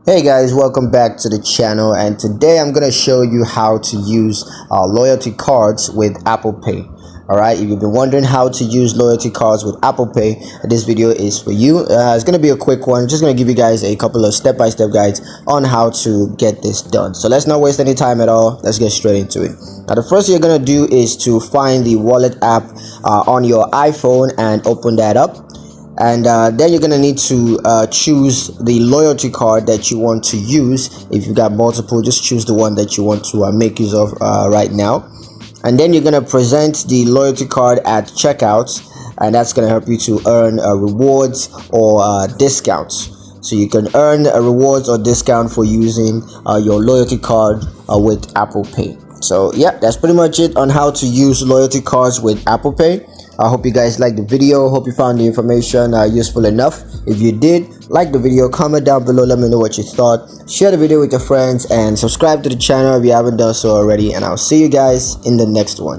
Hey guys, welcome back to the channel, and today I'm gonna show you how to use loyalty cards with Apple Pay. Alright, if you've been wondering how to use loyalty cards with Apple Pay, this video is for you. It's gonna be a quick one. I'm just gonna give you guys a couple of step-by-step guides on how to get this done. So let's not waste any time at all. Let's get straight into it. Now the first thing you're gonna do is to find the wallet app on your iPhone and open that up. And then you're gonna need to choose the loyalty card that you want to use. If you've got multiple, just choose the one that you want to make use of right now. And then you're gonna present the loyalty card at checkout, and that's gonna help you to earn rewards or discounts. So you can earn rewards or discount for using your loyalty card with Apple Pay. So yeah, that's pretty much it on how to use loyalty cards with Apple Pay. I hope you guys liked the video. Hope you found the information useful enough. If you did, like the video, comment down below, let me know what you thought. Share the video with your friends and subscribe to the channel if you haven't done so already, and I'll see you guys in the next one.